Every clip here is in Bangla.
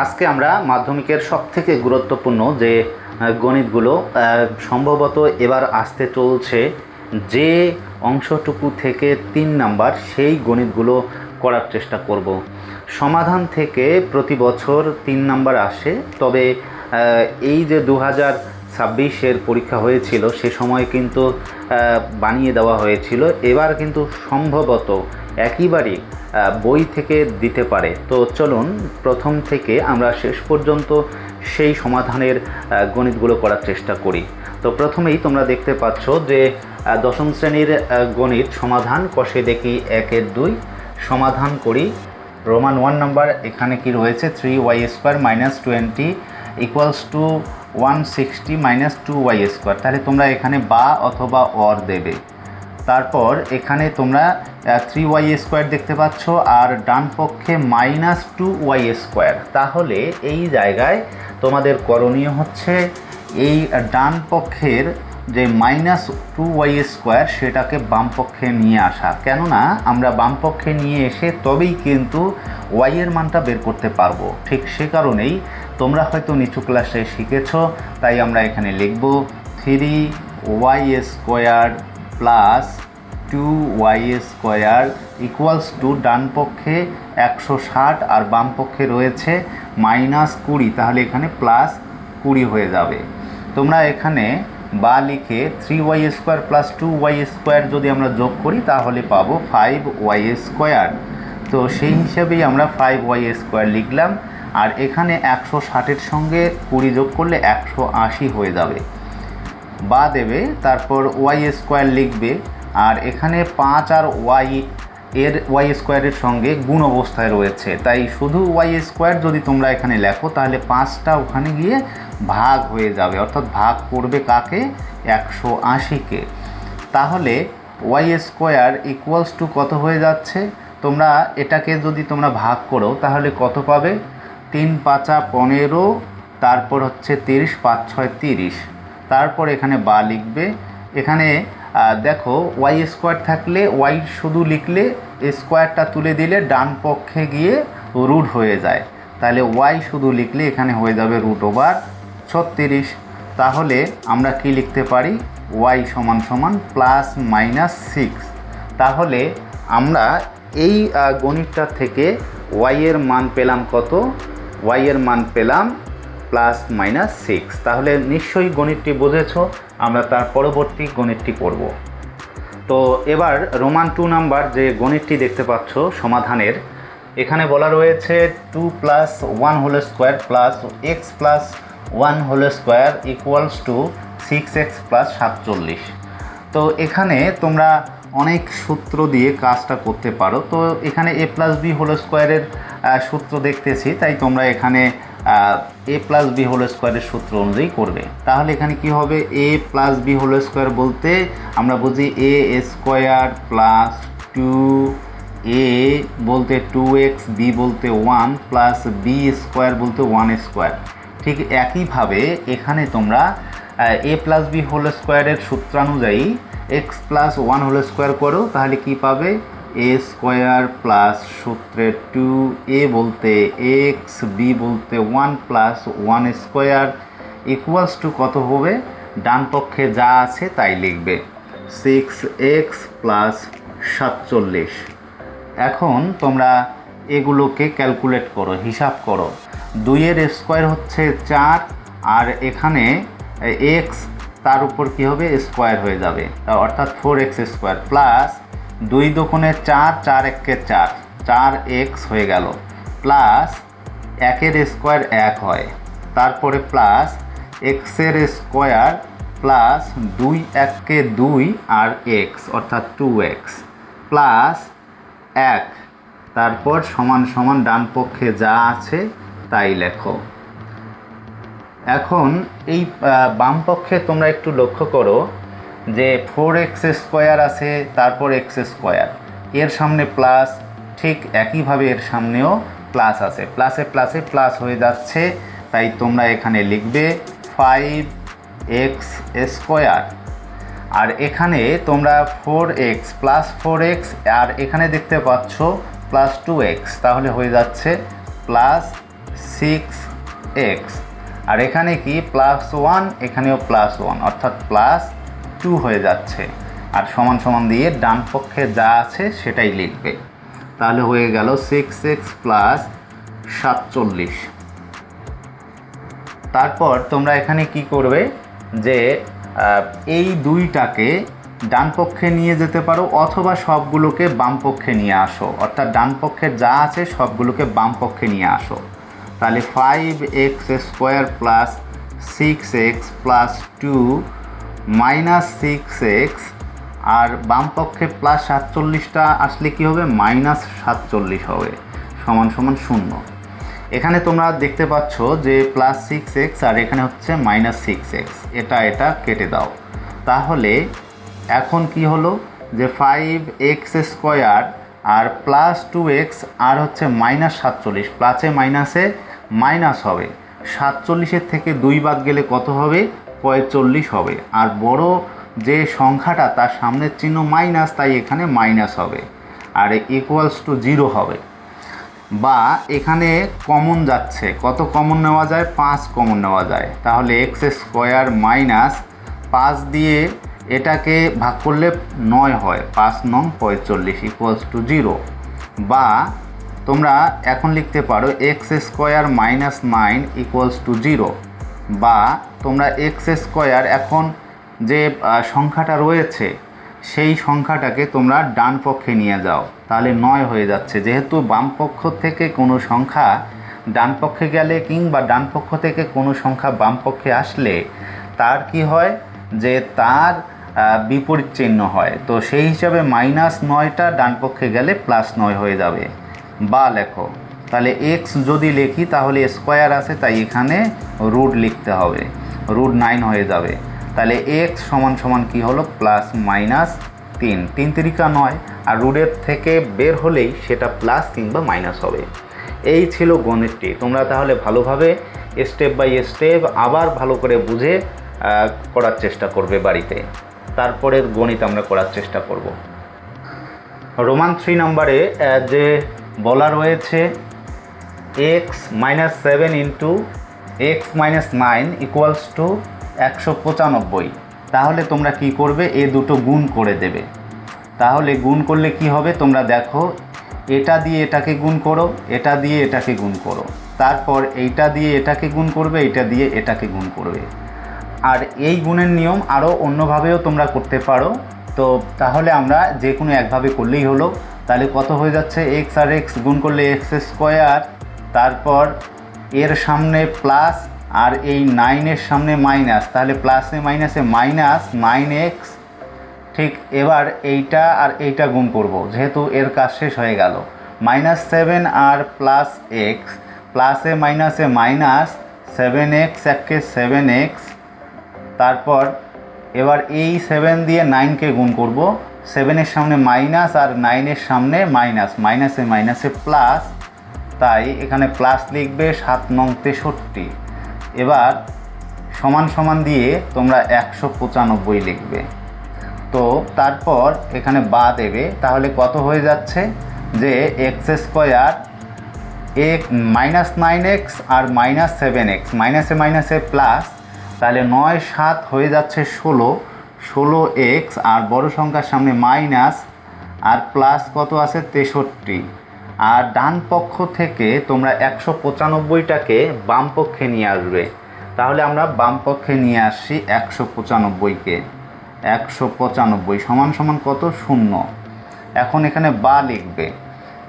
আজকে আমরা মাধ্যমিকের সবথেকে গুরুত্বপূর্ণ যে গণিতগুলো সম্ভবত এবার আসতে চলছে যে অংশটুকু থেকে 3 নাম্বার সেই গণিতগুলো করার চেষ্টা করব। সমাধান থেকে প্রতি বছর 3 নাম্বার আসে, তবে এই যে 2026-এর পরীক্ষা হয়েছিল সে সময় কিন্তু বানিয়ে দেওয়া হয়েছিল। এবার কিন্তু সম্ভবত একইবারই বই থেকে দিতে পারে। তো চলুন প্রথম থেকে আমরা শেষ পর্যন্ত সেই সমাধানের গণিতগুলো করার চেষ্টা করি। তো প্রথমেই তোমরা দেখতে পাচ্ছ যে দশম শ্রেণীর গণিত সমাধান কষে দেখি 1-এর 2 সমাধান করি। রোমান 1 নাম্বার এখানে কি রয়েছে 3y² - 20 = 160 - 2y²। তাহলে তোমরা এখানে বা অথবা অর দেবে। তারপর এখানে তোমরা 3y² দেখতে পাচ্ছ আর ডান পক্ষে -2y²। তাহলে এই জায়গায় তোমাদের করণীয় হচ্ছে এই ডান পক্ষের যে -2y² সেটাকে বাম পক্ষে নিয়ে আসা। কেননা আমরা বাম পক্ষে নিয়ে এসে তবেই কিন্তু y এর মানটা বের করতে পারবো। ঠিক সে কারণেই তোমরা হয়তো নিচু ক্লাসে শিখেছো, তাই আমরা এখানে লিখব 3y² plus 2y² equals to ডান পক্ষে 160 আর বাম পক্ষে রয়েছে -20। তাহলে এখানে +20 হয়ে যাবে। তোমরা এখানে বা লিখে 3y² প্লাস 2y² যদি আমরা যোগ করি তাহলে পাবো 5y²। তো সেই হিসাবেই আমরা 5y² লিখলাম। আর এখানে 160-এর সঙ্গে 20 যোগ করলে 180 হয়ে যাবে। বা দেবে, তারপর y² লিখবে। আর এখানে 5 আর y² এর সঙ্গে গুণ অবস্থায় রয়েছে, তাই শুধু y² যদি তোমরা এখানে লেখো তাহলে 5টা ওখানে গিয়ে ভাগ হয়ে যাবে, অর্থাৎ ভাগ করবে কাকে 180-কে। তাহলে y² ইকুয়ালস টু কত হয়ে যাচ্ছে, তোমরা এটাকে যদি তোমরা ভাগ করো তাহলে কত পাবে 3 × 5 = 15, তারপর হচ্ছে 30, 5 × 6 = 30। তারপর এখানে বা লিখবে। এখানে দেখো y² থাকলে y শুধু লিখলে স্কোয়ারটা তুলে দিলে ডান পক্ষে গিয়ে রুট হয়ে যায়, তাহলে y শুধু লিখলে এখানে হয়ে যাবে √36। তাহলে আমরা কি লিখতে পারি y = ±6। তাহলে আমরা এই গণিতটা থেকে y এর মান পেলাম কত, y এর মান পেলাম ±6। তাহলে নিশ্চয়ই গণিতটি বুঝেছ। আমরা তার পরবর্তী গণিতটি করব। তো এবার রোমান 2 নাম্বার যে গণিতটি দেখতে পাচ্ছ সমাধানের, এখানে বলা রয়েছে 2 + 1² plus x + 1² equals to 6x + 47। তো এখানে তোমরা অনেক সূত্র দিয়ে কাজটা করতে পারো। তো এখানে a + b² এর সূত্র দেখতেছি, তাই তোমরা এখানে a + b² এর সূত্র অনুযায়ী করবে। তাহলে এখানে কি হবে a + b² বলতে আমরা বুঝি a² প্লাস 2a বলতে 2x, b বলতে 1 প্লাস b² বলতে 1²। ঠিক একইভাবে এখানে তোমরা a + b² এর সূত্রানুযায়ী x + 1² করো, তাহলে কি পাবে a² প্লাস সূত্রে 2a বলতে x, b বলতে 1 প্লাস 1² ইকুয়ালস টু কত হবে, ডান পক্ষে যা আছে তাই লিখবে 6x + 47। এখন তোমরা এগুলোকে ক্যালকুলেট করো, হিসাব করো। 2-এর স্কোয়ার হচ্ছে 4 আর এখানে x তার উপর কি হবে স্কোয়ার হয়ে যাবে, অর্থাৎ 4x² প্লাস 2 × 2 = 4, 4 × 1 = 4, 4x হয়ে গেল, প্লাস 1-এর স্কোয়ার 1 হয়, তারপরে প্লাস x-এর স্কোয়ার প্লাস 2 × 1 = 2 আর x অর্থাৎ 2x প্লাস 1, তারপর সমান ডান পক্ষে যা আছে তাই লেখো। এখন এই বাম পক্ষে তোমরা একটু লক্ষ্য করো যে 4x² আছে, তারপর x², এর সামনে প্লাস, ঠিক একইভাবে এর সামনেও প্লাস আছে, প্লাসে প্লাসে প্লাস হয়ে যাচ্ছে, তাই তোমরা এখানে লিখবে 5x²। আর এখানে তোমরা 4x প্লাস 4x আর এখানে দেখতে পাচ্ছ +2x, তাহলে হয়ে যাচ্ছে 6x, আর এখানে কি +1, এখানেও +1 অর্থাৎ +2 হয়ে যাচ্ছে। আর সমান সমান দিয়ে ডান পক্ষে যা আছে সেটাই লিখবে। তাহলে হয়ে গেল 6x + 47। তারপর তোমরা এখানে কি করবে যে এই দুইটাকে ডান পক্ষে নিয়ে যেতে পারো অথবা সবগুলোকে বাম পক্ষে নিয়ে আসো, অর্থাৎ ডান পক্ষে যা আছে সবগুলোকে বাম পক্ষে নিয়ে আসো। তাহলে 5x² + 6x + 2 - 6x, আর বাম পক্ষে +47টা আসলে কি হবে -47 হবে, সমান সমান 0। এখানে তোমরা দেখতে পাচ্ছ যে +6x আর এখানে হচ্ছে -6x, এটা কেটে দাও। তাহলে এখন কি হলো যে 5x² আর +2x আর হচ্ছে -47, প্লাসে মাইনাসে মাইনাস হবে। 47-এর থেকে 2 বাদ গেলে কত হবে? 45 হবে। আর বড় যে সংখ্যাটা তার সামনের চিহ্ন মাইনাস, তাই এখানে মাইনাস হবে, আর =0 হবে। বা এখানে কমন যাচ্ছে, কত কমন নেওয়া যায়? 5 কমন নেওয়া যায়। তাহলে x² - 5 দিয়ে এটাকে ভাগ করলে 9 হয়, 5 × 9 = 45 0। বা তোমরা এখন লিখতে পারো x² - 9 = 0। বা তোমরা x² এখন যে সংখ্যাটা রয়েছে সেই সংখ্যাটাকে তোমরা ডান পক্ষে নিয়ে যাও, তাহলে 9 হয়ে যাচ্ছে। যেহেতু বাম পক্ষ থেকে কোনো সংখ্যা ডান পক্ষে গেলে কিংবা ডান পক্ষ থেকে কোনো সংখ্যা বাম পক্ষে আসলে তার কি হয় যে তার বিপরীত চিহ্ন হয়। তো সেই হিসাবে -9টা ডান পক্ষে গেলে +9 হয়ে যাবে। বা লেখো, তাহলে x যদি লিখি তাহলে স্কোয়ার আছে, তাই এখানে রুট লিখতে হবে, √9 হয়ে যাবে। তাহলে x সমান সমান কি হলো? +-3, 3 × 9, আর রুটের থেকে বের হলেই সেটা প্লাস কিংবা মাইনাস হবে। এই ছিল গণিতটি। তোমরা তাহলে ভালোভাবে স্টেপ বাই স্টেপ আবার ভালো করে বুঝে করার চেষ্টা করবে বাড়িতে। তারপরের গণিত আমরা করার চেষ্টা করব। রোমান 3 নম্বরে যে বলা রয়েছে x - 7 × x - 9 = 195। তাহলে তোমরা কি করবে? এ দুটো গুণ করে দেবে। তাহলে গুণ করলে কি হবে তোমরা দেখো, এটা দিয়ে এটাকে গুণ করো, এটা দিয়ে এটাকে গুণ করো, তারপর এইটা দিয়ে এটাকে গুণ করবে, এটা দিয়ে এটাকে গুণ করবে। আর এই গুণের নিয়ম আরও অন্যভাবেও তোমরা করতে পারো। তো তাহলে আমরা যে কোনো একভাবে করলেই হলো। তাহলে কত হয়ে যাচ্ছে? x আর x গুণ করলে x², তারপর এর সামনে প্লাস আর এই 9-এর সামনে মাইনাস, তাহলে প্লাসে মাইনাসে -9x। ঠিক এবার এইটা আর এইটা গুণ করব, যেহেতু এর কাজ শেষ হয়ে গেল। -7 আর +x, প্লাসে মাইনাসে -7x, 7x। তারপর এবার এই 7 দিয়ে 9কে গুণ করব, 7-এর সামনে মাইনাস আর 9-এর সামনে মাইনাস, মাইনাসে মাইনাসে প্লাস, তাই এখানে প্লাস লিখবে 7 × 9 = 63। এবার সমান সমান দিয়ে তোমরা 195 লিখবে। তো তারপর এখানে বা দেবে, তাহলে কত হয়ে যাচ্ছে যে x² -9x আর -7x, মাইনাসে মাইনাসে প্লাস, তাহলে 9 × 7 হয়ে যাচ্ছে 16x, আর বড় সংখ্যার সামনে মাইনাস আর প্লাস কত আছে? 63। আর ডান পক্ষ থেকে তোমরা 195টাকে বাম পক্ষে নিয়ে আসবে। তাহলে আমরা বাম পক্ষে নিয়ে আসছি 195কে। 195 সমান সমান কত? 0। এখন এখানে বা লিখবে।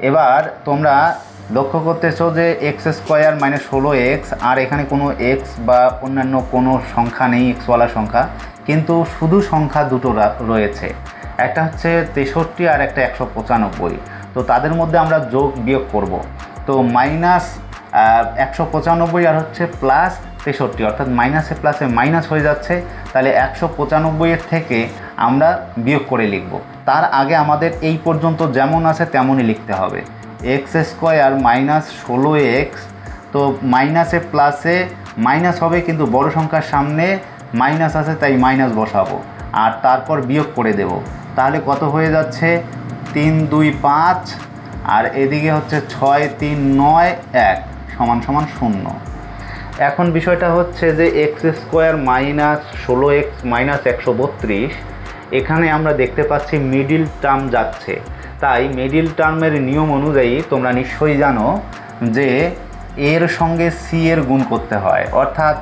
এবার তোমরা লক্ষ্য করতেছো যে x² - 16x, আর এখানে কোনো x বা অন্যান্য কোনো সংখ্যা নেই, xওয়ালা সংখ্যা, কিন্তু শুধু সংখ্যা দুটো রয়েছে, একটা হচ্ছে 63 আর একটা 195। তো তাদের মধ্যে আমরা যোগ বিয়োগ করব। তো -195 আর হচ্ছে +63, অর্থাৎ মাইনাসে প্লাসে মাইনাস হয়ে যাচ্ছে। তাহলে 195-এর থেকে আমরা বিয়োগ করে লিখব। তার আগে আমাদের এই পর্যন্ত যেমন আছে তেমনই লিখতে হবে। x² - 16x, তো মাইনাসে প্লাসে মাইনাস হবে, কিন্তু বড় সংখ্যার সামনে মাইনাস আছে তাই মাইনাস বসাবো, আর তারপর বিয়োগ করে দেব। তাহলে কত হয়ে যাচ্ছে? 3 × 2 = 5, আর এদিকে হচ্ছে 6 × 3 = 9, 1, সমান সমান 0। এখন বিষয়টা হচ্ছে যে x square minus 16x minus 132, এখানে আমরা দেখতে পাচ্ছি মিডিল টার্ম যাচ্ছে। তাই মিডিল টার্মের নিয়ম অনুযায়ী তোমরা নিশ্চয়ই জানো যে এর সঙ্গে সি এর গুণ করতে হয়, অর্থাৎ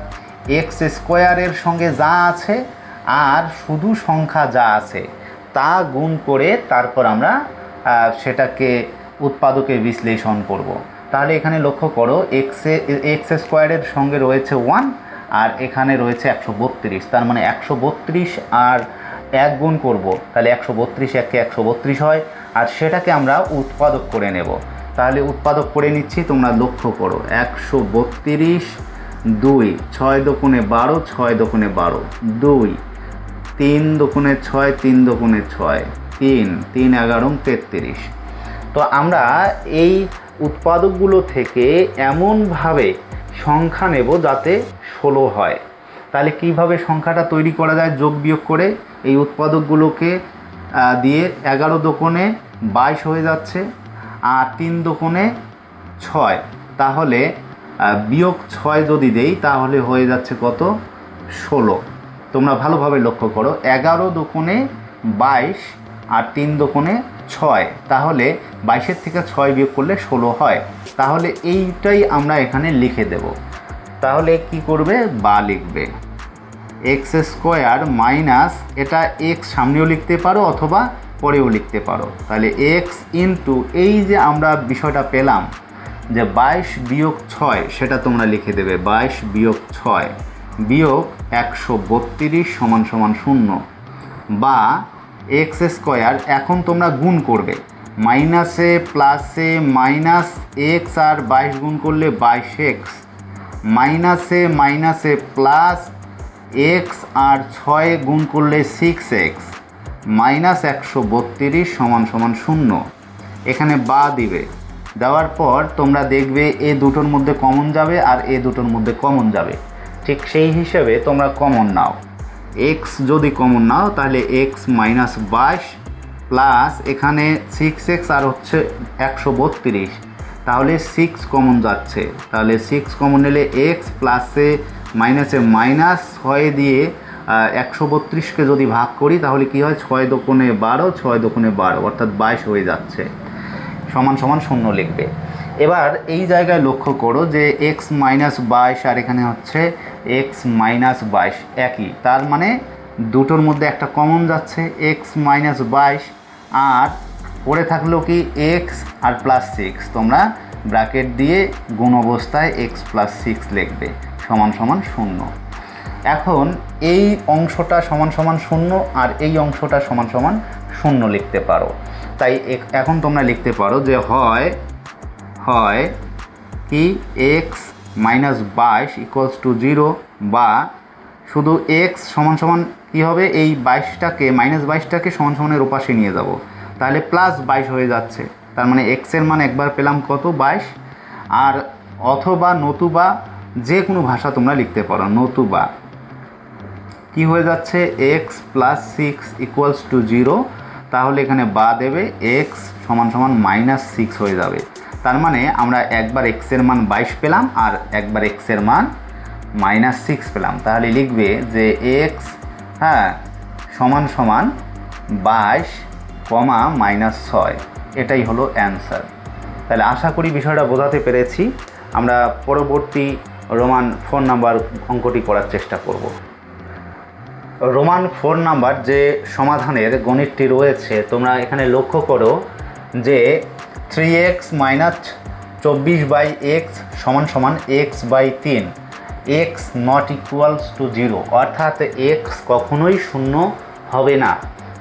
এক্স স্কোয়ারের সঙ্গে যা আছে আর শুধু সংখ্যা যা আছে তা গুণ করে তারপর আমরা সেটাকে উৎপাদকে বিশ্লেষণ করব। তাহলে এখানে লক্ষ্য করো এক্স স্কোয়ারের সঙ্গে রয়েছে 1 আর এখানে রয়েছে 132, তার মানে 132 আর 1 গুণ করব, তাহলে 132 একে 132 হয়, আর সেটাকে আমরা উৎপাদক করে নেব। তাহলে উৎপাদক করে নিচ্ছি, তোমরা লক্ষ্য করো 132 2 6 দুগুণে 12 6 দুগুণে 12 2 3 দুগুণে 6 3 দুগুণে 6 3 3 11 33। তো আমরা এই উৎপাদকগুলো থেকে এমনভাবে সংখ্যা নেব যাতে 16 হয়। তাহলে কিভাবে সংখ্যাটা তৈরি করা যায়? যোগ বিয়োগ করে এই উৎপাদকগুলোকে দিয়ে 11 দুগুণে 22 হয়ে যাচ্ছে, আর 3 দুগুণে 6, তাহলে বিয়োগ 6 যদি দেই তাহলে হয়ে যাচ্ছে কত? 16। তোমরা ভালোভাবে লক্ষ্য করো, 11 দুগুণে 22 আর 3 দুগুণে 6, তাহলে 22-এর থেকে 6 বিয়োগ করলে 16 হয়। তাহলে এইটাই আমরা এখানে লিখে দেব। তাহলে কি করবে? বা লিখবে এক্স স্কোয়ার মাইনাস, এটা এক্স সামনেও লিখতে পারো অথবা পরেও লিখতে পারো। তাহলে এক্স ইন্টু এই যে আমরা বিষয়টা পেলাম যে 22 বিয়োগ 6, সেটা তোমরা লিখে দেবে 22 বিয়োগ 6 বিয়োগ 132 সমান সমান 0, বা এক্স স্কোয়ার। এখন তোমরা গুণ করবে, মাইনাসে প্লাসে মাইনাস এক্স আর 22 গুণ করলে 22x, মাইনাসে মাইনাসে প্লাস এক্স আর 6 গুণ করলে 6x, মাইনাস 132 সমান সমান 0। এখানে বা দিবে, দেওয়ার পর তোমরা দেখবে এ দুটোর মধ্যে কমন যাবে আর এ দুটোর মধ্যে কমন যাবে। ঠিক সেই হিসেবে তোমরা কমন নাও, এক্স যদি কমন নাও তাহলে এক্স মাইনাস 22 প্লাস এখানে 6x আর হচ্ছে 132, তাহলে 6 কমন যাচ্ছে, তাহলে 6 কমন নিলে এক্স প্লাসে মাইনাসে মাইনাস 6 দিয়ে 132কে যদি ভাগ করি তাহলে কি হয়? 6 দুগুণে 12 6 দুগুণে 12 অর্থাৎ 22 হয়ে যাচ্ছে, সমান সমান 0 লিখবে। এবার এই জায়গায় লক্ষ্য করো যে এক্স মাইনাস 22 আর এখানে হচ্ছে এক্স মাইনাস 22 একই, তার মানে দুটোর মধ্যে একটা কমন যাচ্ছে এক্স মাইনাস 22, আর পড়ে থাকলো কি এক্স আর প্লাস 6, তোমরা ব্র্যাকেট দিয়ে গুণ অবস্থায় এক্স প্লাস 6 লিখবে সমান সমান 0। এখন এই অংশটা সমান সমান 0 আর এই অংশটা সমান সমান 0 লিখতে পারো। তাই এখন তোমরা লিখতে পারো যে হয় কি এক্স মাইনাস 22 ইকুয়ালস টু 0, বা শুধু এক্স সমান সমান কী হবে? এই 22টাকে মাইনাস 22টাকে সমান সমানের ওপাশে নিয়ে যাব, তাহলে প্লাস 22 হয়ে যাচ্ছে। তার মানে এক্সের মান একবার পেলাম কত? 22। আর অথবা নতুবা যে কোনো ভাষা তোমরা লিখতে পারো, নতুবা কি হয়ে যাচ্ছে? এক্স প্লাস 6 ইকুয়ালস টু 0, তাহলে এখানে বা দেবে এক্স সমান সমান মাইনাস 6 হয়ে যাবে। তার মানে আমরা একবার এক্সের মান 22 পেলাম আর একবার এক্সের মান মাইনাস 6 পেলাম। তাহলে লিখবে যে এক্স সমান সমান 22 কমা মাইনাস 6, এটাই হলো অ্যান্সার। তাহলে আশা করি বিষয়টা বোঝাতে পেরেছি। আমরা পরবর্তী রোমান 4 নাম্বার অঙ্কটি করার চেষ্টা করব। রোমান 4 নাম্বার যে সমাধানের গণিতটি রয়েছে, তোমরা এখানে লক্ষ্য করো যে 3x মাইনাস 24/x সমান সমান x/3, x not equals to 0, অর্থাৎ এক্স কখনোই 0 হবে না।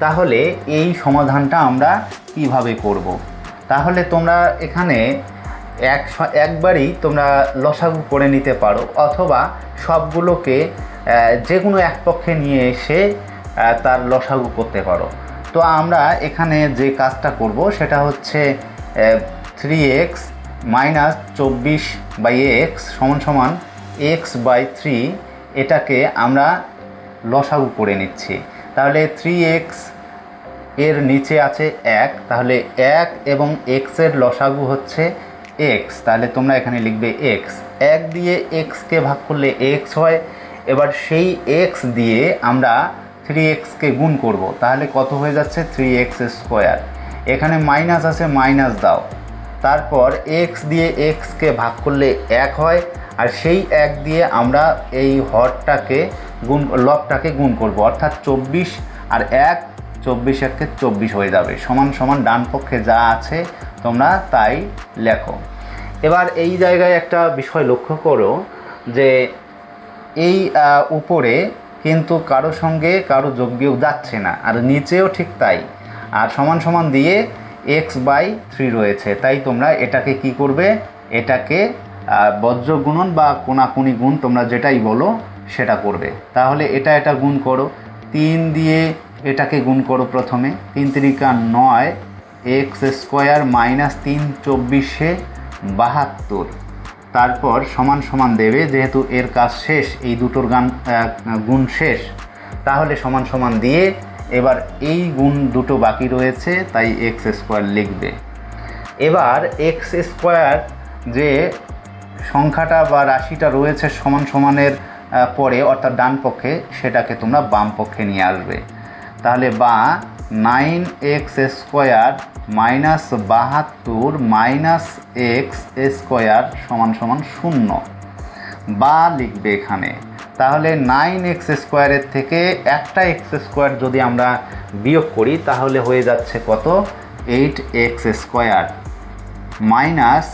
তাহলে এই সমাধানটা আমরা কিভাবে করব? তাহলে তোমরা এখানে একবারই তোমরা লসাগু করে নিতে পারো, অথবা সবগুলোকে যে কোনো এক পক্ষে নিয়ে এসে তার লসাগু করতে পারো। তো আমরা এখানে যে কাজটা করব সেটা হচ্ছে 3x মাইনাস 24/x সমান সমান x/3, এটাকে আমরা লসাগু করে নিচ্ছি। তাহলে 3x এর নিচে আছে 1, তাহলে 1 এবং x এর লসাগু হচ্ছে এক্স, তাহলে তোমরা এখানে লিখবে এক্স। 1 দিয়ে এক্সকে ভাগ করলে এক্স হয়। এবার সেই এক্স দিয়ে আমরা 3xকে গুণ করব, তাহলে কত হয়ে যাচ্ছে 3x²। এখানে মাইনাস আছে, মাইনাস দাও। তারপর এক্স দিয়ে এক্সকে ভাগ করলে 1 হয়, আর সেই 1 দিয়ে আমরা এই হরটাকে লবটাকে গুণ করব, অর্থাৎ 24 আর 1, 24 1 24 হয়ে যাবে, সমান সমান ডান পক্ষে যা আছে তোমরা তাই লেখো। এবার এই জায়গায় একটা বিষয় লক্ষ্য করো যে এই উপরে কিন্তু কারো সঙ্গে কারো যোগ বিয়োগ যাচ্ছে না, আর নিচেও ঠিক তাই, আর সমান সমান দিয়ে x/3 রয়েছে। তাই তোমরা এটাকে কি করবে, এটাকে বজ্র গুণন বা কোণাকুণি গুণ তোমরা যেটাই বলো সেটা করবে। তাহলে এটা গুণ করো, 3 দিয়ে এটাকে গুণ করো প্রথমে, 3 3 9, x² মাইনাস 3 24 72। তারপর সমান সমান দেবে, যেহেতু এর কাজ শেষ, এই দুটোর গুণ শেষ, তাহলে সমান সমান দিয়ে এবার এই গুণ দুটো বাকি রয়েছে, তাই x² লিখবে। এবার x² যে সংখ্যাটা বা রাশিটা রয়েছে সমান সমানের পরে, অর্থাৎ ডান পক্ষে, সেটাকে তোমরা বাম পক্ষে নিয়ে আসবে। তাহলে বা 9x² মাইনাস 72 মাইনাস x² সমান সমান 0 বা লিখবে এখানে। তাহলে 9x² থেকে একটা x² যদি আমরা বিয়োগ করি তাহলে হয়ে যাচ্ছে কত, 8x² মাইনাস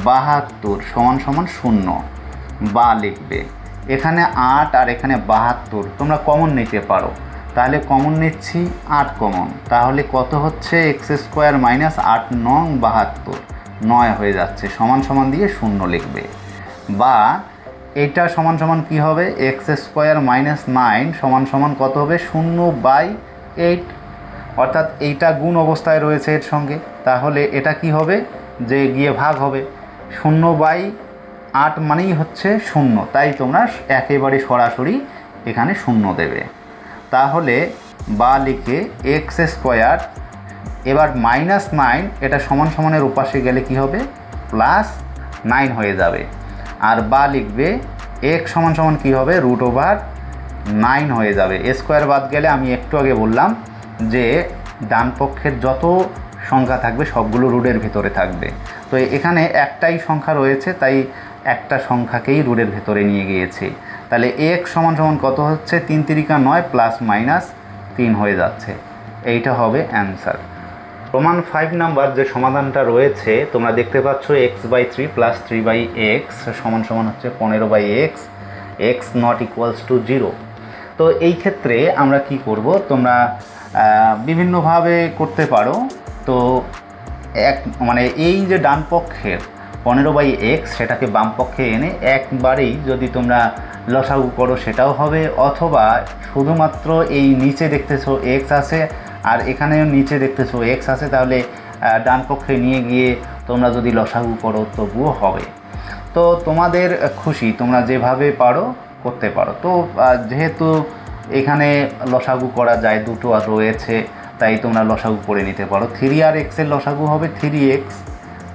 72 সমান সমান 0 বা লিখবে। এখানে 8 আর এখানে 72 তোমরা কমন নিতে পারো, তাহলে কমন নিচ্ছি 8 কমন, তাহলে কত হচ্ছে x² মাইনাস 8 9 72, 9 হয়ে যাচ্ছে, সমান সমান দিয়ে 0 লিখবে। বা এটা সমান সমান কী হবে, x² মাইনাস 9 সমান সমান কত হবে, 0/8, অর্থাৎ এইটা গুণ অবস্থায় রয়েছে এর সঙ্গে, তাহলে এটা কি হবে যে গিয়ে ভাগ হবে, 0/8 মানেই হচ্ছে 0, তাই তোমরা একেবারে সরাসরি এখানে 0 দেবে। তাহলে বা লিখে x², এবার মাইনাস 9 এটা সমান সমানের উপাশে গেলে কি হবে, +9 হয়ে যাবে। আর বা লিখবে x সমান সমান কী হবে, √9 হয়ে যাবে। স্কোয়ার বাদ গেলে আমি একটু আগে বললাম যে ডান পক্ষের যত সংখ্যা থাকবে সবগুলো রুটের ভিতরে থাকবে, তো এখানে একটাই সংখ্যা রয়েছে, তাই একটা সংখ্যাকেই রুটের ভিতরে নিয়ে গিয়েছি। তাহলে x সমান সমান কত হচ্ছে, 3 3 9 +-3 হয়ে যাচ্ছে, এইটা হবে অ্যান্সার। প্রমাণ 5 নাম্বার যে সমাধানটা রয়েছে তোমরা দেখতে পাচ্ছ, x/3 + 3/x সমান সমান হচ্ছে 15/x, x not equals to 0। তো এই ক্ষেত্রে আমরা কি করব, তোমরা বিভিন্নভাবে করতে পারো। তো মানে এই যে ডান পক্ষের 15/x সেটাকে বাম পক্ষে এনে একবারেই যদি তোমরা লসাগু করো সেটাও হবে, অথবা শুধুমাত্র এই নিচে দেখতেছো x আছে আর এখানেও নিচে দেখতেছো x আছে, তাহলে ডান পক্ষে নিয়ে গিয়ে তোমরা যদি লসাগু করো তবুও হবে। তো তোমাদের খুশি, তোমরা যেভাবে পারো করতে পারো। তো যেহেতু এখানে লসাগু করা যায়, দুটো আর রয়েছে, তাই তোমরা লসাগু করে নিতে পারো। 3 আর x এর লসাগু হবে 3x,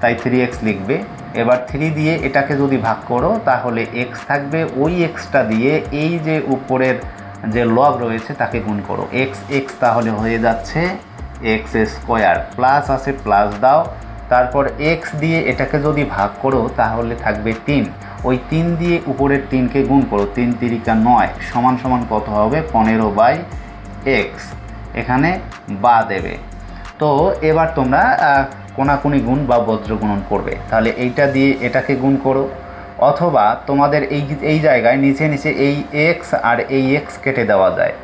তাই 3x লিখবে। এবার 3 দিয়ে এটাকে যদি ভাগ করো তাহলে x থাকবে, ওই xটা দিয়ে এই যে উপরের যে লব রয়েছে তাকে গুণ করো, x তাহলে হয়ে যাচ্ছে x², প্লাস আছে প্লাস দাও, তারপর x দিয়ে এটাকে যদি ভাগ করো তাহলে থাকবে 3, ওই 3 দিয়ে উপরের 3কে গুণ করো, 3 3 9 সমান সমান কত হবে, 15/x, এখানে বা দেবে। তো এবার তোমরা কোণাকুণি গুণ বা বজ্র গুণন করবে, তাহলে এইটা দিয়ে এটাকে গুণ করো, অথবা তোমাদের এই জায়গায় নিচে নিচে এই x আর এই x কেটে দেওয়া যায়।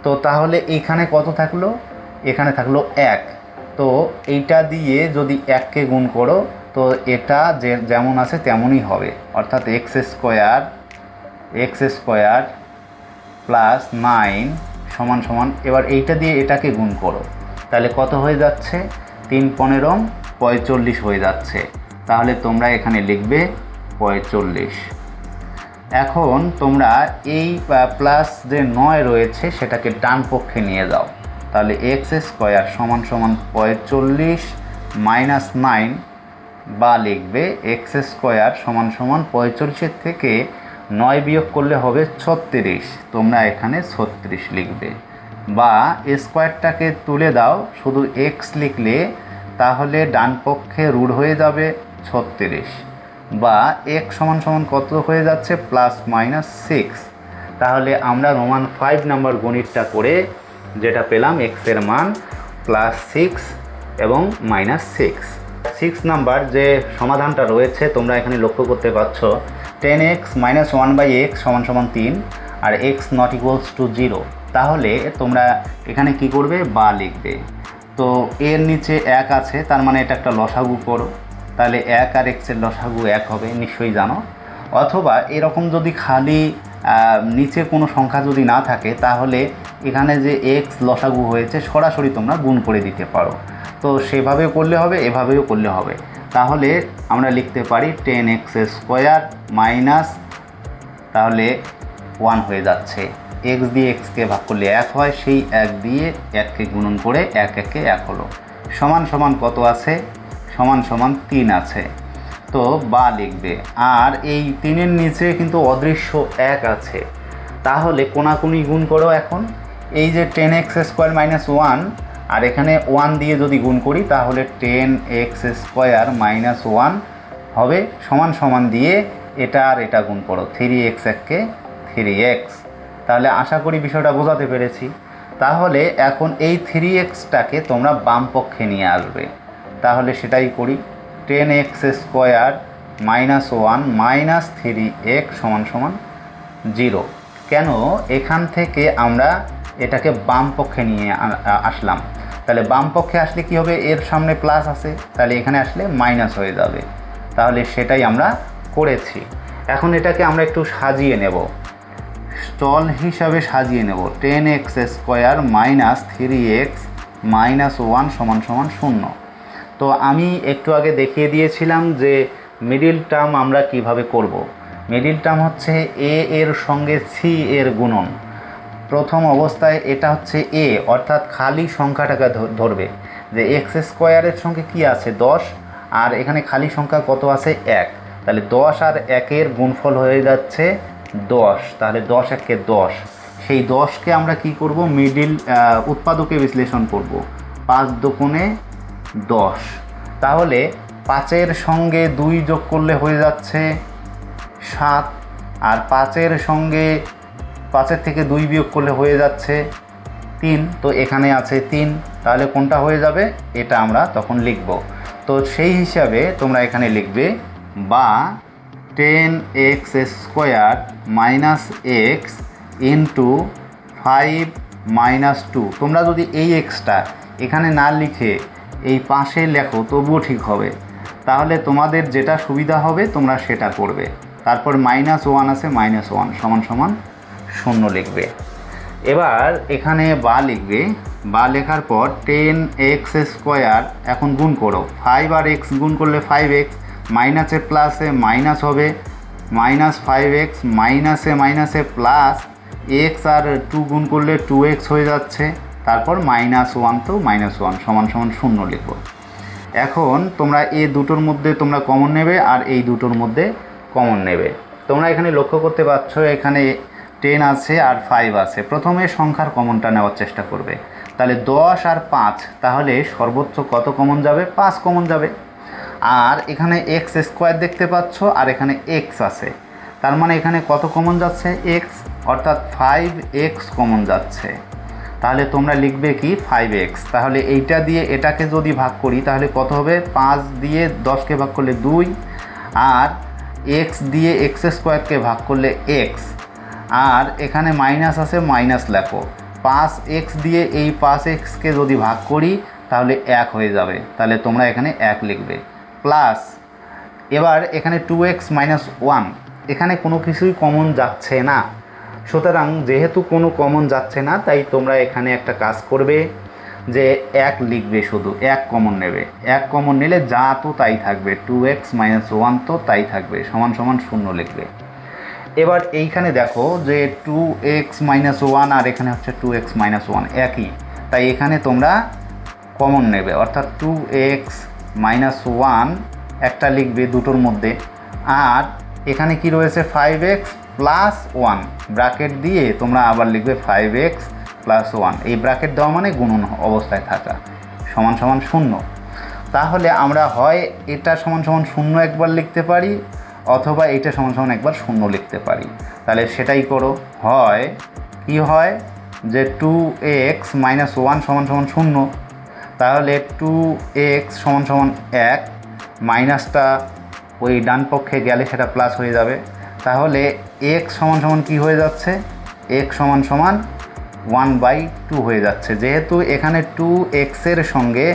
তো তাহলে এইখানে কত থাকলো, এখানে থাকলো 1, তো এইটা দিয়ে যদি 1কে গুণ করো তো এটা যেমন আছে তেমনই হবে, অর্থাৎ x² প্লাস 9 সমান সমান, এবার এইটা দিয়ে এটাকে গুণ করো, তাহলে কত হয়ে যাচ্ছে, 3 15 45 হয়ে যাচ্ছে, তাহলে তোমরা এখানে লিখবে 45। এখন তোমরা এই প্লাস যে 9 রয়েছে সেটাকে ডান পক্ষে নিয়ে যাও, তাহলে x² সমান সমান 45 - 9 বা লিখবে এক্স স্কোয়ার সমান সমান 45 থেকে 9 বিয়োগ করলে হবে 36, তোমরা এখানে 36 লিখবে। বা স্কোয়ারটাকে তুলে দাও, শুধু এক্স লিখলে তাহলে ডান পক্ষে রুট হয়ে যাবে 36, বা এক্স সমান সমান কত হয়ে যাচ্ছে +-6। তাহলে আমরা রোমান 5 নাম্বার গণিতটা করে যেটা পেলাম এক্সের মান +6 এবং -6। 6 নাম্বার যে সমাধানটা রয়েছে তোমরা এখানে লক্ষ্য করতে পারছ 10x - 1/x = 3 আর x ≠ 0। তাহলে তোমরা এখানে কি করবে, বা লিখবে। তো এর নিচে 1 আছে, তার মানে এটা একটা লসাগু করো, তাহলে 1 আর x এর লসাগু 1 হবে, নিশ্চয়ই জানো। অথবা এরকম যদি খালি নিচে কোনো সংখ্যা যদি না থাকে তাহলে এখানে যে x লসাগু হয়েছে সরাসরি তোমরা গুণ করে দিতে পারো। তো সেভাবে করলে হবে, এভাবেও করলে হবে। তাহলে আমরা লিখতে পারি 10x² মাইনাস, তাহলে 1 হয়ে যাচ্ছে, x দিয়ে xকে ভাগ করলে 1 হয়, সেই 1 দিয়ে 1কে গুণন করে 1 1 1 হলো, সমান সমান কত আছে, সমান সমান 3 আছে। তো বা লিখবে। আর এই 3-এর নিচে কিন্তু অদৃশ্য 1 আছে, তাহলে কোনাকুনি গুণ করো। এখন এই যে 10x² - 1 আর এখানে 1 দিয়ে যদি গুণ করি তাহলে 10x² - 1 হবে, সমান সমান দিয়ে এটা আর এটা গুণ করো, 3x 1 3x। তাহলে আশা করি বিষয়টা বোঝাতে পেরেছি। তাহলে এখন এই 3xটাকে তোমরা বাম পক্ষে নিয়ে আসবে, তাহলে সেটাই করি। 10x² - 1 - 3x = 0। কেন এখান থেকে আমরা এটাকে বাম পক্ষে নিয়ে আসলাম, তাহলে বাম পক্ষে আসলে কি হবে, এর সামনে প্লাস আছে, তাহলে এখানে আসলে মাইনাস হয়ে যাবে, তাহলে সেটাই আমরা করেছি। এখন এটাকে আমরা একটু সাজিয়ে নেব, চল হিসাবে সাজিয়ে নেব। 10x² - 3x - 1 = 0। তো আমি একটু আগে দেখিয়ে দিয়েছিলাম যে মিডিল টার্ম আমরা কিভাবে করব। মিডিল টার্ম হচ্ছে a এর সঙ্গে c এর গুণন। প্রথম অবস্থায় এটা হচ্ছে a, অর্থাৎ খালি সংখ্যাটাকে ধরবে যে x² এর সঙ্গে কি আছে 10, আর এখানে খালি সংখ্যা কত আছে 1, তাহলে 10 আর 1 এর গুণফল হয়ে যাচ্ছে 10, তাহলে 10 1 10। সেই 10কে আমরা কি করব, মিডিল উৎপাদকে বিশ্লেষণ করব, 5 দুগুণে 10। তাহলে 5-এর সঙ্গে 2 যোগ করলে হয়ে যাচ্ছে 7, আর 5-এর সঙ্গে 5-এর থেকে 2 বিয়োগ করলে হয়ে যাচ্ছে 3। তো এখানে আছে 3, তাহলে কোনটা হয়ে যাবে, এটা আমরা তখন লিখব। তো সেই হিসাবে তোমরা এখানে লিখবে বা 10x² - x * 5 - 2। তোমরা যদি এই এক্সটা এখানে না লিখে এই পাশে লেখো তবুও ঠিক হবে, তাহলে তোমাদের যেটা সুবিধা হবে তোমরা সেটা করবে। তারপর -1 আছে, -1 = 0 লিখবে। এবার এখানে বা লিখবে, বা লেখার পর 10x² এখন গুণ করো, 5 আর x গুণ করলে 5x, মাইনাসে প্লাসে মাইনাস হবে, -5x, মাইনাসে মাইনাসে প্লাস x আর 2 গুণ করলে 2x হয়ে যাচ্ছে, তারপর -1, তো -1 = 0 লিখব। এখন তোমরা এই দুটোর মধ্যে তোমরা কমন নেবে আর এই দুটোর মধ্যে কমন নেবে। তোমরা এখানে লক্ষ্য করতে পারছো এখানে 10 আছে আর 5 আছে, প্রথমে সংখ্যার কমনটা নেওয়ার চেষ্টা করবে। তাহলে 10 আর 5, তাহলে সর্বোচ্চ কত কমন যাবে, 5 কমন যাবে। আর এখানে x² দেখতে পাচ্ছ আর এখানে x আছে, তার মানে এখানে কত কমন যাচ্ছে, x, অর্থাৎ 5x কমন যাচ্ছে। তাহলে তোমরা লিখবে কি 5x। তাহলে এইটা দিয়ে এটাকে যদি ভাগ করি তাহলে কত হবে, 5 দিয়ে 10কে ভাগ করলে 2, আর x দিয়ে x² ভাগ করলে x, আর এখানে মাইনাস আছে, মাইনাস লেখো। 5x দিয়ে এই 5xকে যদি ভাগ করি তাহলে 1 হয়ে যাবে, তাহলে তোমরা এখানে 1 লিখবে। প্লাস এবার এখানে 2x - 1, এখানে কোনো কিছুই কমন যাচ্ছে না, সুতরাং যেহেতু কোনো কমন যাচ্ছে না তাই তোমরা এখানে একটা কাজ করবে যে 1 লিখবে, শুধু 1 কমন নেবে। 1 কমন নিলে যা তো তাই থাকবে, 2x - 1 তো তাই থাকবে, = 0 লিখবে। এবার এইখানে দেখো যে 2x - 1 আর এখানে হচ্ছে 2x - 1 একই, তাই এখানে তোমরা কমন নেবে, অর্থাৎ 2x - 1 একটা লিখবে দুটোর মধ্যে। আর এখানে কি রয়েছে 5x প্লাস 1, ব্র্যাকেট দিয়ে তোমরা আবার লিখবে 5x প্লাস 1। এই ব্র্যাকেট দেওয়া মানে গুণন অবস্থায় থাকা, সমান সমান 0। তাহলে আমরা হয় এটা সমান সমান 0 একবার লিখতে পারি, অথবা এটা সমান সমান একবার 0 লিখতে পারি। তাহলে সেটাই করো। হয় কি হয় যে 2x মাইনাস 1 সমান সমান 0, তাহলে 2x সমান সমান 1, মাইনাসটা ওই ডান পক্ষে গেলে সেটা প্লাস হয়ে যাবে। তাহলে x সমান সমান কী হয়ে যাচ্ছে, x সমান সমান 1/2 হয়ে যাচ্ছে। যেহেতু এখানে 2x এর সঙ্গে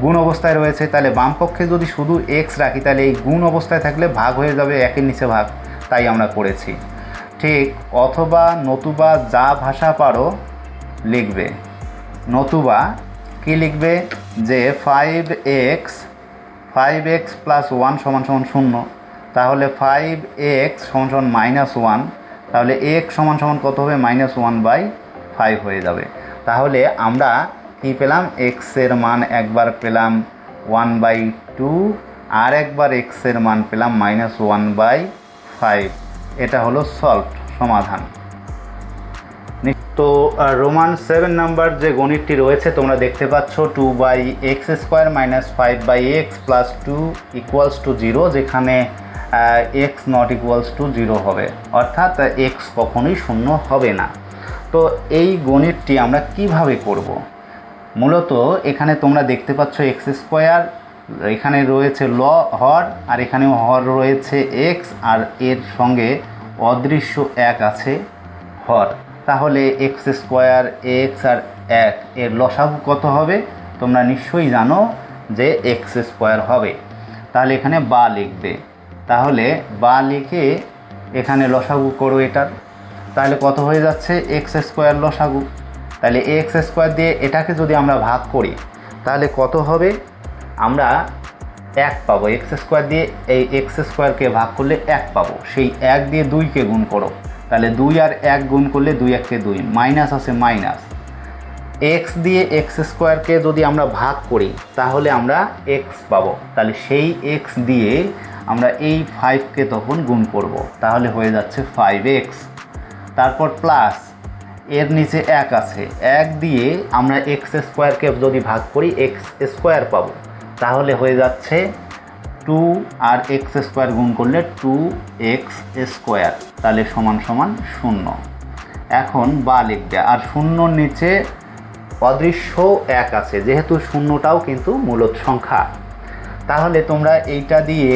গুণ অবস্থায় রয়েছে, তাহলে বাম পক্ষে যদি শুধু x রাখি তাহলে এই গুণ অবস্থায় থাকলে ভাগ হয়ে যাবে, একের নিচে ভাগ, তাই আমরা করেছি। ঠিক, অথবা নতুবা যা ভাষা পারো লিখবে। নতুবা কি লিখবে যে 5x প্লাস 1 সমান সমান 0, তাহলে 5x সমান সমান মাইনাস 1, তাহলে x সমান সমান কত হবে, -1/5 হয়ে যাবে। তাহলে আমরা কি পেলাম, x এর মান একবার পেলাম 1/2, আর একবার x এর মান পেলাম -1/5। এটা হলো সলভ, সমাধান। তো রোমান 7 নাম্বার যে গণিতটি রয়েছে তোমরা দেখতে পাচ্ছ 2/x² - 5/x + 2 = 0, যেখানে x not equals to 0 হবে, অর্থাৎ x কখনোই 0 হবে না। তো এই গণিতটি আমরা কিভাবে করব? মূলত এখানে তোমরা দেখতে পাচ্ছ x², এখানে রয়েছে হর, আর এখানেও হর রয়েছে x, আর এর সঙ্গে অদৃশ্য 1 আছে হর। তাহলে x², x আর 1 এর লসাগু কত হবে? তোমরা নিশ্চয়ই জানো যে x² হবে। তাহলে এখানে বা লিখবে, তাহলে বা লিখে এখানে লসাগু করো এটার। তাহলে কত হয়ে যাচ্ছে, x² লসাগু। তাহলে x² দিয়ে এটাকে যদি আমরা ভাগ করি তাহলে কত হবে, আমরা 1 পাবো। x² দিয়ে এই x²কে ভাগ করলে 1 পাবো, সেই 1 দিয়ে 2কে গুণ করো, তাহলে 2 আর 1 গুণ করলে 2 × 1 = 2, মাইনাস আছে মাইনাস। x দিয়ে x² যদি আমরা ভাগ করি তাহলে আমরা x পাবো, তাহলে সেই x দিয়ে আমরা এই 5কে তখন গুণ করব, তাহলে হয়ে যাচ্ছে 5x। তারপর প্লাস এর নিচে 1 আছে, 1 দিয়ে আমরা x² যদি ভাগ করি x² পাবো, তাহলে হয়ে যাচ্ছে 2 আর x² গুণ করলে 2x², তাহলে সমান সমান 0। এখন বা লিখবে, আর 0-র নিচে অদৃশ্য 1 আছে, যেহেতু 0টাও কিন্তু মূলদ সংখ্যা। তাহলে তোমরা এইটা দিয়ে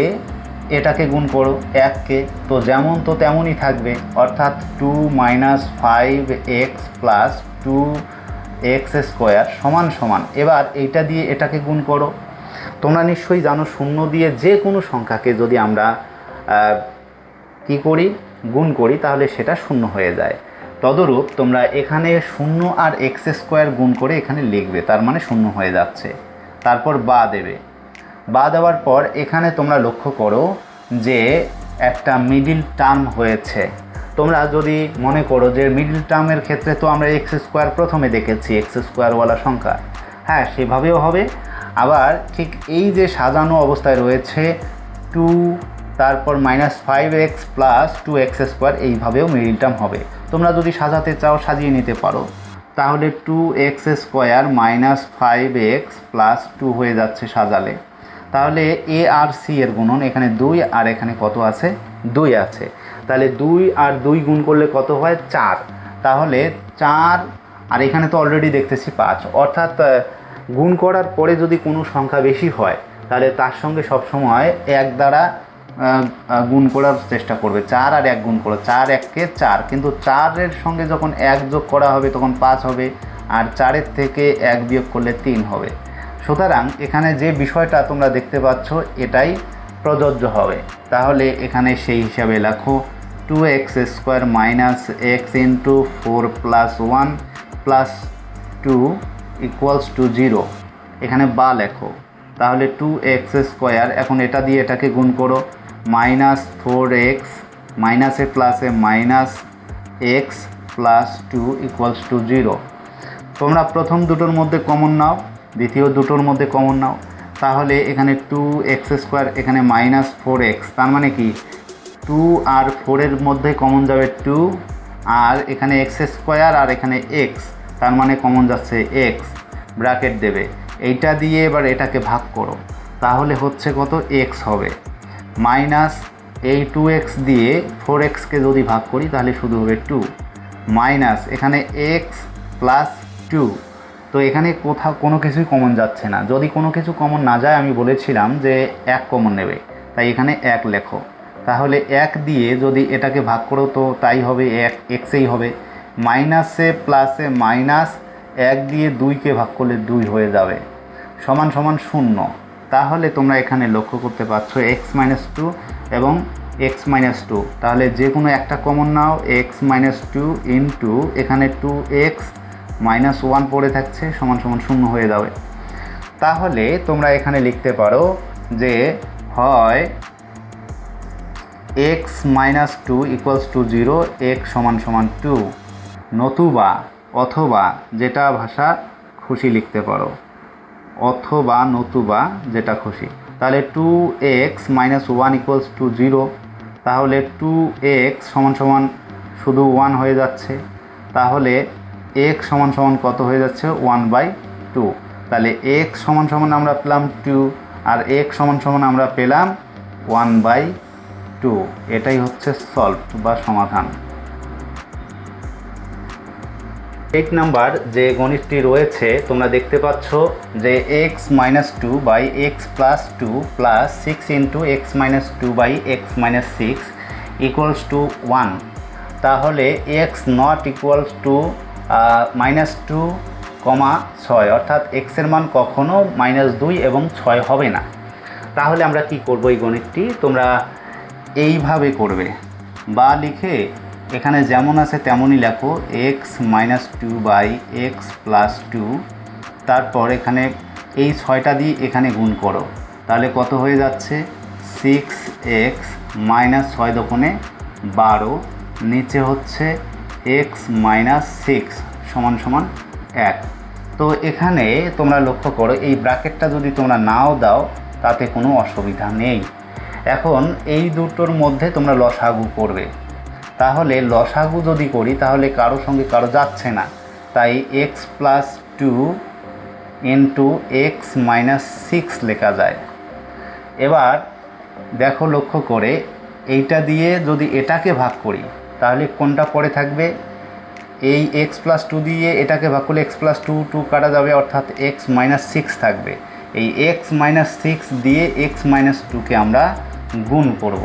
এটাকে গুণ করো 1কে, তো যেমন তো তেমনই থাকবে, অর্থাৎ 2 - 5x + 2x² সমান সমান। এবার এইটা দিয়ে এটাকে গুণ করো। তোমরা নিশ্চয়ই জানো 0 দিয়ে যে কোনো সংখ্যাকে যদি আমরা কি করি, গুণ করি, তাহলে সেটা 0 হয়ে যায়। তদরূপ তোমরা এখানে 0 আর x² গুণ করে এখানে লিখবে, তার মানে 0 হয়ে যাচ্ছে। তারপর বা দেবে, বা দেওয়ার পর এখানে তোমরা লক্ষ্য করো যে একটা মিডিল টার্ম হয়েছে। তোমরা যদি মনে করো যে মিডিল টার্মের ক্ষেত্রে তো আমরা x² প্রথমে দেখেছি, x²ওয়ালা সংখ্যা, হ্যাঁ সেভাবেও হবে। আবার ঠিক এই যে সাজানো অবস্থায় রয়েছে 2, তারপর -5x + 2x², এইভাবেও মিডিল টার্ম হবে। তোমরা যদি সাজাতে চাও সাজিয়ে নিতে পারো, তাহলে 2x² - 5x + 2 হয়ে যাচ্ছে সাজালে। তাহলে a আর c এর গুণন, এখানে 2 আর এখানে কত আছে, 2 আছে। তাহলে 2 আর 2 গুণ করলে কত হয়, 4। তাহলে 4, আর এখানে তো অলরেডি দেখতেছি 5, অর্থাৎ গুণ করার পরে যদি কোনো সংখ্যা বেশি হয় তাহলে তার সঙ্গে সবসময় 1 দ্বারা গুণ করার চেষ্টা করবে। 4 আর 1 গুণ করো, 4 1-কে 4, কিন্তু 4-এর সঙ্গে যখন 1 যোগ করা হবে তখন 5 হবে, আর 4-এর থেকে 1 বিয়োগ করলে 3 হবে। সুতরাং এখানে যে বিষয়টা তোমরা দেখতে পাচ্ছ এটাই প্রযোজ্য হবে। তাহলে এখানে সেই হিসাবে লেখো 2x² - x × 4 + 1 + 2 = 0। এখানে বা লেখো, তাহলে 2x², এখন এটা দিয়ে এটাকে গুণ করো, -4x, মাইনাসে প্লাসে -x + 2 = 0। তোমরা প্রথম দুটোর মধ্যে কমন নাও, দ্বিতীয় দুটোর মধ্যে কমন নাও, তাহলে এখানে 2x², এখানে -4x, তার মানে কি 2 আর 4-এর মধ্যে কমন যাবে 2, আর এখানে x² আর এখানে x, তার মানে কমন যাচ্ছে x, ব্র্যাকেট দেবে। এইটা দিয়ে এবার এটাকে ভাগ করো, তাহলে হচ্ছে কত, x হবে। মাইনাস এই 2x দিয়ে 4xকে যদি ভাগ করি তাহলে শুধু হবে 2, মাইনাস এখানে x প্লাস 2। তো এখানে কোথাও কোনো কিছুই কমন যাচ্ছে না। যদি কোনো কিছু কমন না যায়, আমি বলেছিলাম যে 1 কমন নেবে, তাই এখানে 1 লেখো। তাহলে 1 দিয়ে যদি এটাকে ভাগ করো তো তাই হবে 1, xই হবে। মাইনাসে প্লাসে মাইনাস, 1 দিয়ে 2কে ভাগ করলে 2 হয়ে যাবে, সমান সমান 0। তাহলে তোমরা এখানে লক্ষ্য করতে পারছো x-2 এবং x-2, তাহলে যে কোনো একটা কমন নাও, x-2 ইন্টু এখানে 2x -1 পড়ে থাকছে, সমান সমান 0 হয়ে যাবে। তাহলে তোমরা এখানে লিখতে পারো যে হয় x-2 = 0, x = 2, নতুবা অথবা যেটা ভাষা খুশি লিখতে পারো, অথবা নতুবা যেটা খুশি। তাহলে 2x - 1 = 0, তাহলে 2x শুধু 1 হয়ে যাচ্ছে, তাহলে x কত হয়ে যাচ্ছে, 1/2। তাহলে x আমরা পেলাম 2 আর x আমরা পেলাম 1/2। এটাই হচ্ছে সলভ বা সমাধান। 8 নাম্বার যে গণিতটি রয়েছে তোমরা দেখতে পাচ্ছ যে x-2 / x + 2 + 6 × x-2 / x-6 = 1। তাহলে x not equal to -2, 6, অর্থাৎ x এর মান কখনো -2 এবং 6 হবে না। তাহলে আমরা কি করব, এই গণিতটি তোমরা এইভাবে করবে, বা লিখে এখানে যেমন আছে তেমনই লেখো, x-2 / x + 2, তারপর এখানে এই 6টা দিয়ে এখানে গুণ করো, তাহলে কত হয়ে যাচ্ছে, 6x - 6 × 12, নিচে হচ্ছে x - 6 = 1। তো এখানে তোমরা লক্ষ্য করো, এই ব্র্যাকেটটা যদি তোমরা নাও দাও তাতে কোনো অসুবিধা নেই। এখন এই দুটোর মধ্যে তোমরা লসাগু করবে, তাহলে লসাগু যদি করি তাহলে কারো সঙ্গে কারো যাচ্ছে না, তাই x + 2 × x - 6 লেখা যায়। এবার দেখো লক্ষ্য করে, এইটা দিয়ে যদি এটাকে ভাগ করি তাহলে কোনটা পড়ে থাকবে, এই x + 2 দিয়ে এটাকে ভাগ করলে x + 2 কাটা যাবে, অর্থাৎ x - 6 থাকবে। এই x - 6 দিয়ে x - 2কে আমরা গুণ করব,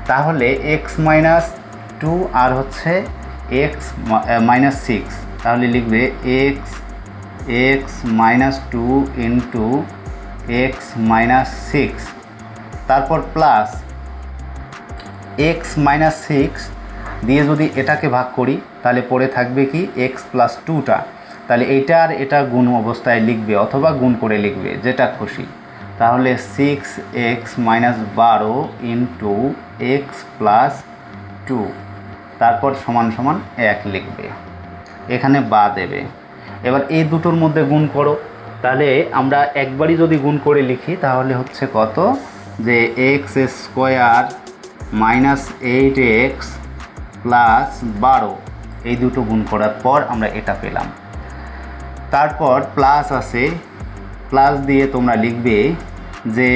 তাহলে x - 2 আর হচ্ছে x - 6, তাহলে লিখবে x - 2 × x - 6, তারপর প্লাস x - 6 দিয়ে যদি এটাকে ভাগ করি তাহলে পড়ে থাকবে কি, x + 2টা, তাহলে এইটা আর এটা গুণ অবস্থায় লিখবে অথবা গুণ করে লিখবে, যেটা খুশি। তাহলে 6x - 12 × x + 2, তারপর সমান 1 লিখবে, এখানে বা দেবে। এবার এই দুটোর মধ্যে গুণ করো, তাহলে আমরা একবারই যদি গুণ করে লিখি তাহলে হচ্ছে কত, যে x² - 8x + 12, এই দুটো গুণ করার পর আমরা এটা পেলাম। তারপর প্লাস আছে, প্লাস দিয়ে তোমরা লিখবে যে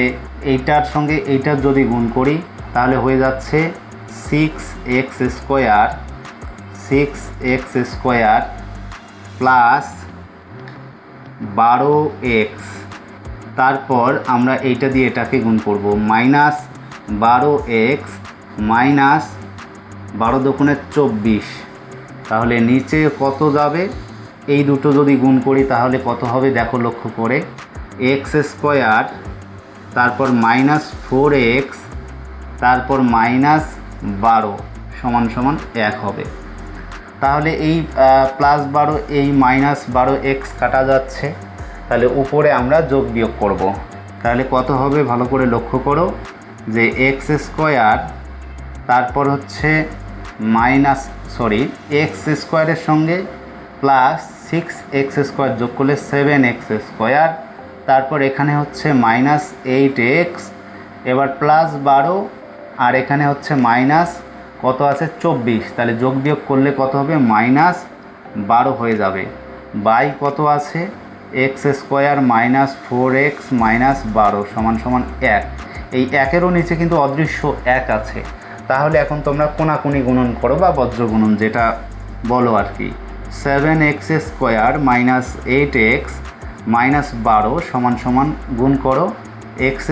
এইটার সঙ্গে এইটার যদি গুণ করি তাহলে হয়ে যাচ্ছে 6x² + 12x, তারপর আমরা এইটা দিয়ে এটাকে গুণ করব, -12x - 12 × 24, তাহলে নিচে কত যাবে, এই দুটো যদি গুণ করি তাহলে কত হবে দেখো লক্ষ্য করে, x², তারপর -4x, তারপর -12 = 1 হবে। তাহলে এই +12 এই -12x কাটা যাচ্ছে, তাহলে উপরে আমরা যোগ বিয়োগ করব, তাহলে কত হবে ভালো করে লক্ষ্য করো, যে x², তারপর হচ্ছে x² এর সঙ্গে +6x² যোগ করলে 7x², তারপর এখানে হচ্ছে -8x, এবার +12, আর এখানে হচ্ছে মাইনাস কত আছে 24, তাহলে যোগ বিয়োগ করলে কত হবে -12 হয়ে যাবে। বাই কত আছে x² -4x -12 = 1। এই একেরও নিচে কিন্তু অদৃশ্য 1 আছে। তাহলে এখন তোমরা কোনাকুনি গুণন করো বা বজ্র গুণন যেটা বলো আর কি। 7x² -8x -12 গুণ করো x²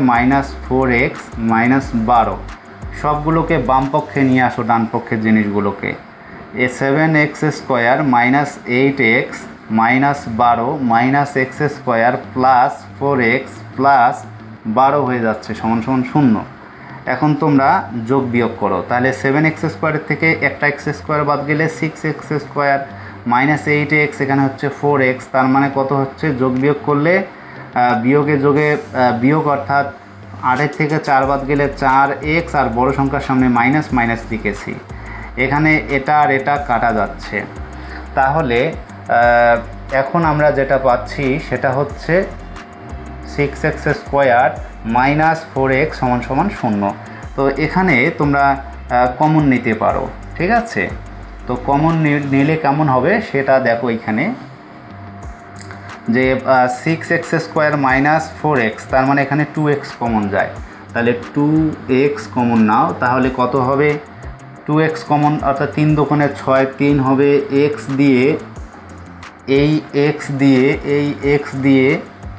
-4x -12, সবগুলোকে বাম পক্ষে নিয়ে আসো, ডান পক্ষের জিনিসগুলোকে। 7x² -8x -12 -x² +4x +12 হয়ে যাচ্ছে =0। এখন তোমরা যোগ বিয়োগ করো, তাহলে 7x² থেকে একটা x² বাদ গেলে 6x² -8x, এখানে হচ্ছে 4x, তার মানে কত হচ্ছে যোগ বিয়োগ করলে বিয়োগে যোগে বিয়োগ, অর্থাৎ 8 থেকে 4 বাদ গেলে 4x, আর বড় সংখ্যার সামনে মাইনাস মাইনাস লিখেছি। এখানে এটা আর এটা কাটা যাচ্ছে। তাহলে এখন আমরা যেটা পাচ্ছি সেটা হচ্ছে 6x² -4x = 0। তো এখানে তোমরা কমন নিতে পারো, ঠিক আছে। তো কমন নিলে কেমন হবে সেটা দেখো এখানে, যে 6x² -4x, তার মানে এখানে 2x কমন যায়, তাহলে 2x কমন নাও, তাহলে কত হবে 2x কমন, অর্থাৎ 3 দোকানে 6, 3 হবে x দিয়ে এই x দিয়ে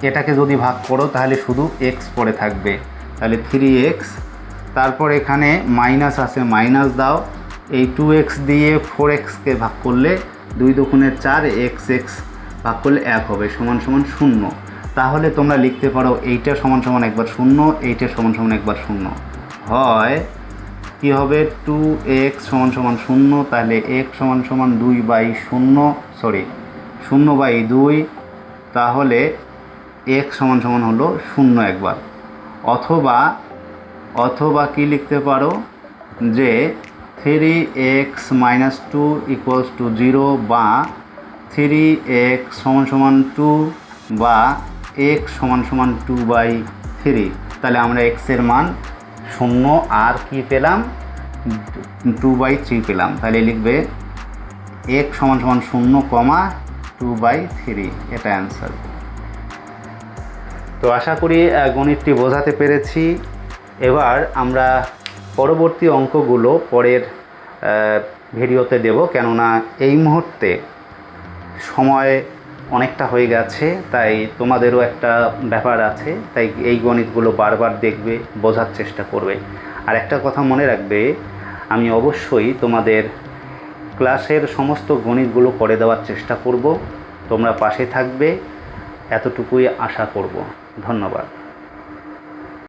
এটাকে যদি ভাগ করো তাহলে শুধু x পড়ে থাকবে, তাহলে 3x। তারপর এখানে মাইনাস আছে, মাইনাস দাও, এই 2x দিয়ে 4xকে ভাগ করলে 2 দোকানে 4, x ভাগ করলে 1 হবে =0। তাহলে তোমরা লিখতে পারো এইটা = একবার 0, এইটা = একবার 0 হয়। কি হবে 2x = 0, তাহলে x = 0/2, তাহলে x = হলো 0 একবার। অথবা কি লিখতে পারো যে 3x - 2 = 0, বা 3x = 2, বা x = 2/3। তাহলে আমরা x এর মান 0 আর কি পেলাম 2/3 পেলাম। তাহলে লিখবে x = 0, 2/3, এটা অ্যান্সার। তো আশা করি গণিতটি বোঝাতে পেরেছি। এবার আমরা পরবর্তী অঙ্কগুলো পরের ভিডিওতে দেব, কেননা এই মুহূর্তে সময় অনেকটা হয়ে গেছে, তাই তোমাদেরও একটা ব্যাপার আছে, তাই এই গণিতগুলো বারবার দেখবে, বোঝার চেষ্টা করবে। আর একটা কথা মনে রাখবে, আমি অবশ্যই তোমাদের ক্লাসের সমস্ত গণিতগুলো করে দেওয়ার চেষ্টা করব, তোমরা পাশে থাকবে, এতটুকুই আশা করব। ধন্যবাদ।